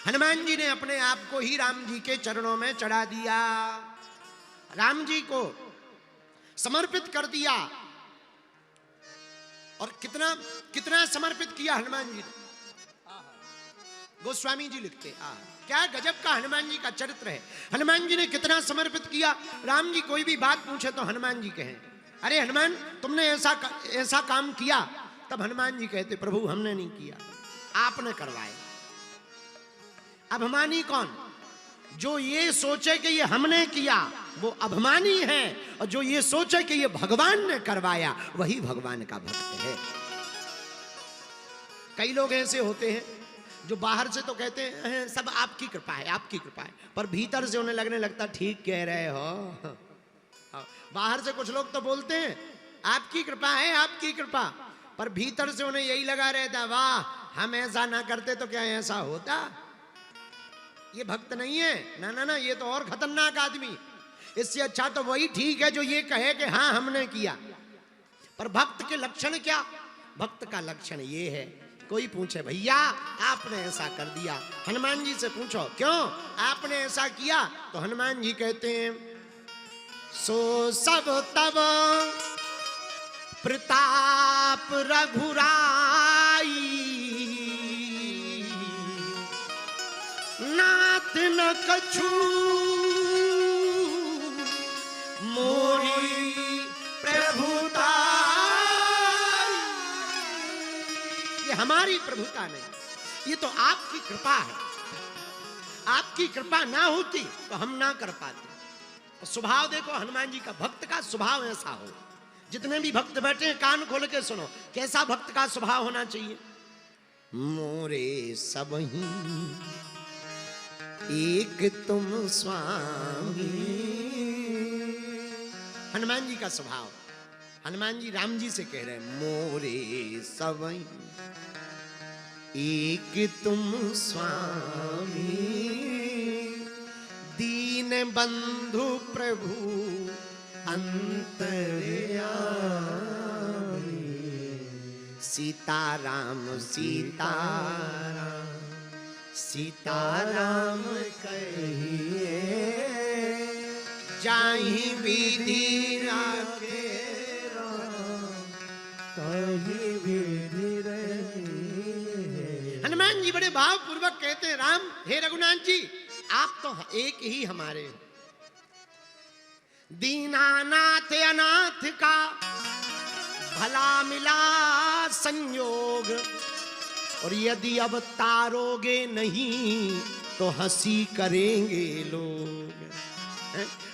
हनुमान जी ने अपने आप को ही राम जी के चरणों में चढ़ा दिया, राम जी को समर्पित कर दिया। और कितना कितना समर्पित किया हनुमान जी ने। गोस्वामी जी लिखते क्या गजब का हनुमान जी का चरित्र है। हनुमान जी ने कितना समर्पित किया। राम जी कोई भी बात पूछे तो हनुमान जी कहें, अरे हनुमान तुमने ऐसा काम किया। तब हनुमान जी कहते, प्रभु हमने नहीं किया, आपने करवाए। अभिमानी कौन? जो ये सोचे कि ये हमने किया वो अभिमानी है, और जो ये सोचे कि ये भगवान ने करवाया वही भगवान का भक्त है। कई लोग ऐसे होते हैं जो बाहर से तो कहते हैं सब आपकी कृपा है, आपकी कृपा है, पर भीतर से उन्हें लगने लगता ठीक कह रहे हो। बाहर से कुछ लोग तो बोलते हैं आपकी कृपा है, आपकी कृपा, पर भीतर से उन्हें यही लगा रहता, वाह हम ऐसा ना करते तो क्या ऐसा होता। ये भक्त नहीं है, ना ना ना, ये तो और खतरनाक आदमी। इससे अच्छा तो वही ठीक है जो ये कहे कि हाँ हमने किया। पर भक्त के लक्षण क्या? भक्त का लक्षण ये है, कोई पूछे भैया आपने ऐसा कर दिया, हनुमान जी से पूछो क्यों आपने ऐसा किया, तो हनुमान जी कहते हैं सो सब तब प्रताप रघुराई, नाथ न कछु मोरी प्रभुता। ये हमारी प्रभुता नहीं, ये तो आपकी कृपा है। आपकी कृपा ना होती तो हम ना कर पाते। तो स्वभाव देखो हनुमान जी का, भक्त का स्वभाव ऐसा हो। जितने भी भक्त बैठे हैं कान खोल के सुनो, कैसा भक्त का स्वभाव होना चाहिए। मोरे सबही एक तुम स्वामी, हनुमान जी का स्वभाव। हनुमान जी राम जी से कह रहे हैं मोरे सबही एक तुम स्वामी, दीन बंधु प्रभु अंतर्यामी, सीताराम सीताराम सीताराम कहिए, जाहि विधि राखे कहीं विधि रहे। हनुमान जी बड़े भाव पूर्वक कहते हैं, राम हे रघुनाथ जी आप तो एक ही हमारे हैं। दीनानाथ अनाथ का भला मिला संयोग, और यदि अब तारोगे नहीं तो हंसी करेंगे लोग।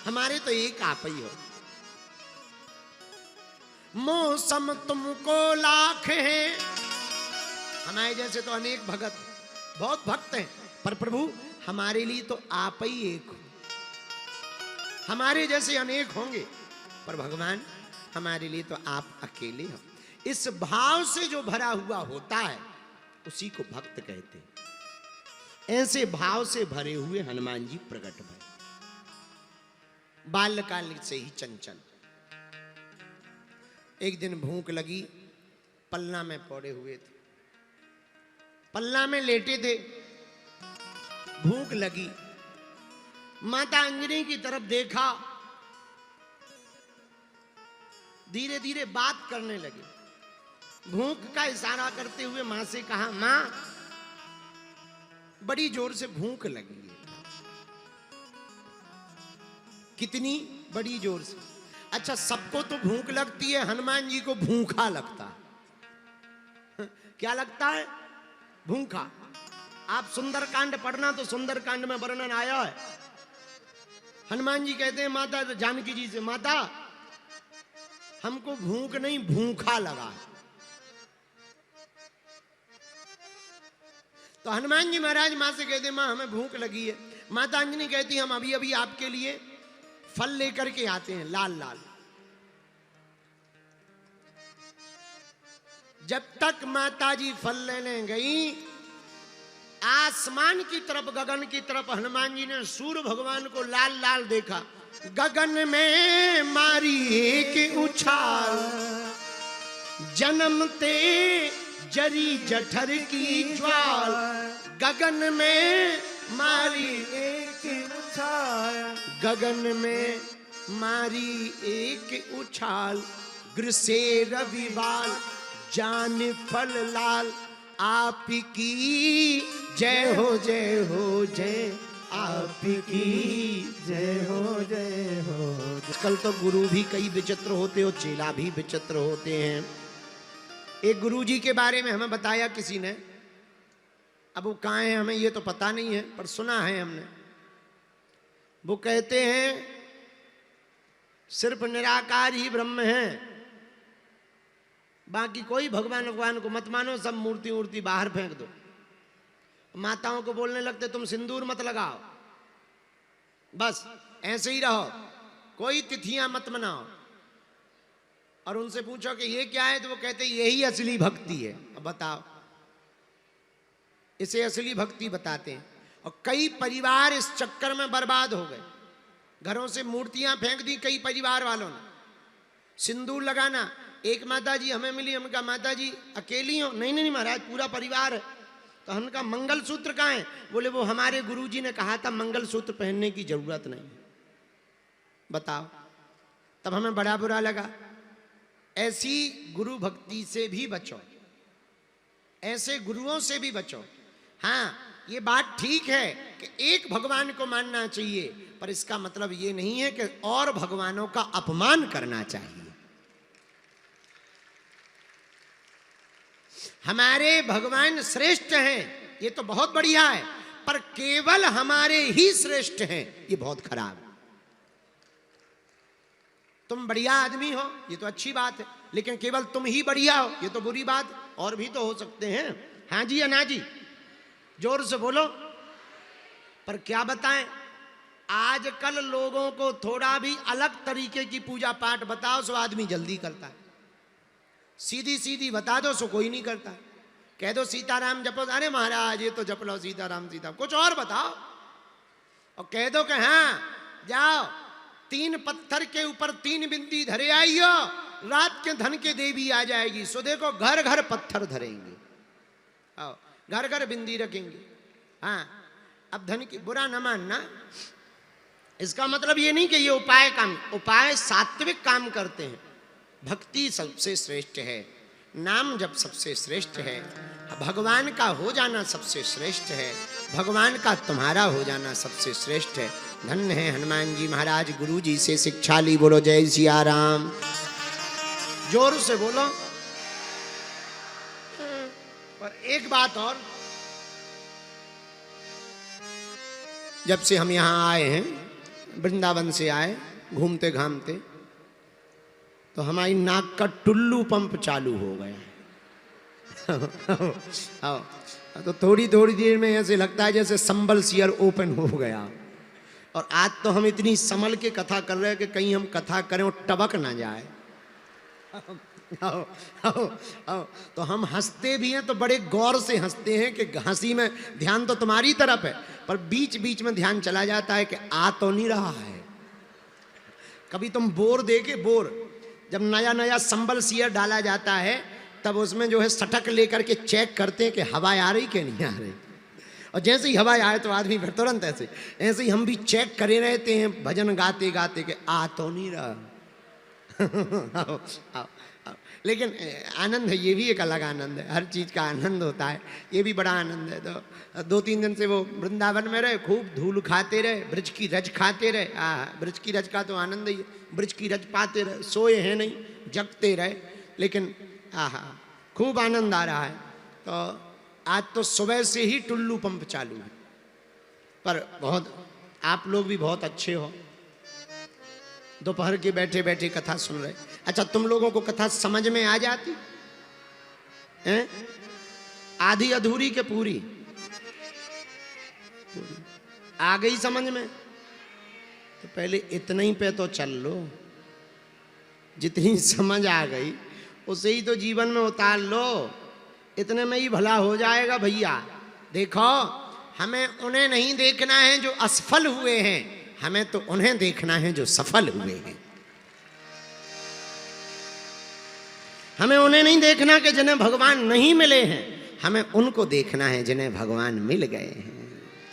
हमारे तो एक आप ही हो। मौसम तुमको लाख है, हमारे जैसे तो अनेक भगत बहुत भक्त हैं, पर प्रभु हमारे लिए तो आप ही एक हो। हमारे जैसे अनेक होंगे पर भगवान हमारे लिए तो आप अकेले हो। इस भाव से जो भरा हुआ होता है उसी को भक्त कहते हैं। ऐसे भाव से भरे हुए हनुमान जी प्रकट भय। बाल्यकाल से ही चंचल। एक दिन भूख लगी, पलना में पड़े हुए थे, पलना में लेटे थे, भूख लगी, माता अंजनी की तरफ देखा, धीरे धीरे बात करने लगे। भूख का इशारा करते हुए मां से कहा, मां बड़ी जोर से भूख लगी है। कितनी बड़ी जोर से? अच्छा सबको तो भूख लगती है, हनुमान जी को भूखा लगता है। क्या लगता है? भूखा। आप सुंदरकांड पढ़ना तो सुंदरकांड में वर्णन आया है। हनुमान जी कहते हैं माता जानकी जी से, माता हमको भूख नहीं भूखा लगा। तो हनुमान जी महाराज मां से कहते हैं मां हमें भूख लगी है। माता अंजनी कहती हम अभी अभी आपके लिए फल लेकर के आते हैं लाल लाल। जब तक माता जी फल लेने गई, आसमान की तरफ गगन की तरफ हनुमान जी ने सूर्य भगवान को लाल लाल देखा। गगन में मारी एक उछाल, जन्मते जरी जठर की ज्वाल, गगन में मारी एक उछाल, गगन में मारी एक उछाल, ग्रसे रविवाल जान फल लाल, आपकी जय हो जय हो जय, आपकी जय हो जय हो। आजकल तो गुरु भी कई विचित्र होते हो, चेला भी विचित्र होते हैं। एक गुरु जी के बारे में हमें बताया किसी ने, अब वो कहाँ हैं हमें ये तो पता नहीं है, पर सुना है हमने। वो कहते हैं सिर्फ निराकार ही ब्रह्म है, बाकी कोई भगवान भगवान को मत मानो, सब मूर्ति मूर्ति बाहर फेंक दो। माताओं को बोलने लगते तुम सिंदूर मत लगाओ, बस ऐसे ही रहो, कोई तिथियां मत मनाओ। और उनसे पूछो कि ये क्या है, तो वो कहते यही असली भक्ति है। अब बताओ, इसे असली भक्ति बताते हैं। और कई परिवार इस चक्कर में बर्बाद हो गए, घरों से मूर्तियां फेंक दी कई परिवार वालों ने। सिंदूर लगाना, एक माता जी हमें मिली, हम कहा माता जी अकेली हो? नहीं नहीं महाराज पूरा परिवार है। तो हमने कहा मंगलसूत्र कहाँ है? बोले वो हमारे गुरुजी ने कहा था मंगलसूत्र पहनने की जरूरत नहीं है। बताओ, तब हमें बड़ा बुरा लगा। ऐसी गुरु भक्ति से भी बचो, ऐसे गुरुओं से भी बचो। हाँ, ये बात ठीक है कि एक भगवान को मानना चाहिए, पर इसका मतलब ये नहीं है कि और भगवानों का अपमान करना चाहिए। हमारे भगवान श्रेष्ठ हैं, ये तो बहुत बढ़िया है, पर केवल हमारे ही श्रेष्ठ हैं, ये बहुत खराब है। तुम बढ़िया आदमी हो, ये तो अच्छी बात है, लेकिन केवल तुम ही बढ़िया हो, ये तो बुरी बात है। और भी तो हो सकते हैं। हाँ जी या ना जी, जोर से बोलो। पर क्या बताएं, आजकल लोगों को थोड़ा भी अलग तरीके की पूजा पाठ बताओ सो आदमी जल्दी करता है। सीधी सीधी बता दो सो कोई नहीं करता। कह दो सीताराम जपो, अरे महाराज ये तो जप लो सीताराम सीताराम, कुछ और बताओ। और कह दो कि हाँ जाओ 3 पत्थर के ऊपर 3 बिंदी धरे आइयो, रात के धन के देवी आ जाएगी। सो देखो घर घर पत्थर धरेंगे, आओ घर घर बिंदी रखेंगे। हाँ, अब धन की बुरा न मानना, इसका मतलब ये नहीं कि ये उपाय सात्विक काम करते हैं। भक्ति सबसे श्रेष्ठ है, नाम जब सबसे श्रेष्ठ है, भगवान का हो जाना सबसे श्रेष्ठ है, भगवान का तुम्हारा हो जाना सबसे श्रेष्ठ है। धन्य है हनुमान जी महाराज, गुरु जी से शिक्षा ली। बोलो जय सिया राम, जोर से बोलो। पर एक बात और, जब से हम यहाँ आए हैं, वृंदावन से आए घूमते घामते, तो हमारी नाक का टुल्लू पंप चालू हो गया। तो थोड़ी थोड़ी देर में ऐसे लगता है जैसे संबल सियर ओपन हो गया। और आज तो हम इतनी संभल के कथा कर रहे हैं कि कहीं हम कथा करें और टबक ना जाए। तो हम हंसते भी हैं तो बड़े गौर से हंसते हैं कि हंसी में ध्यान तो तुम्हारी तरफ है, पर बीच बीच में ध्यान चला जाता है कि आ तो नहीं रहा है। कभी तुम बोर देखे, बोर जब नया नया संबल सियर डाला जाता है, तब उसमें जो है सटक लेकर के चेक करते हैं कि हवा आ रही कि नहीं आ रही। और जैसे ही हवा आए तो आदमी फिर तुरंत ऐसे ही हम भी चेक करे रहते हैं भजन गाते गाते कि आ तो नहीं रहा। आओ, आओ, आओ। लेकिन आनंद है, ये भी एक अलग आनंद है। हर चीज़ का आनंद होता है, ये भी बड़ा आनंद है। तो 2-3 दिन से वो वृंदावन में रहे, खूब धूल खाते रहे, ब्रज की रज खाते रहे। ब्रज की रज का तो आनंद ही है, ब्रज की रज पाते रहे, सोए हैं नहीं, जगते रहे। लेकिन खूब आनंद आ रहा है। तो आज तो सुबह से ही टुल्लू पंप चालू है। पर बहुत, आप लोग भी बहुत अच्छे हो, दोपहर के बैठे बैठे कथा सुन रहे। अच्छा, तुम लोगों को कथा समझ में आ जाती हैं? आधी अधूरी के पूरी आ गई समझ में? तो पहले इतने ही पे तो चल लो, जितनी समझ आ गई उसे ही तो जीवन में उतार लो। इतने में ही भला हो जाएगा भैया। देखो, हमें उन्हें नहीं देखना है जो असफल हुए हैं, हमें तो उन्हें देखना है जो सफल हुए हैं। हमें उन्हें नहीं देखना कि जिन्हें भगवान नहीं मिले हैं, हमें उनको देखना है जिन्हें भगवान मिल गए हैं।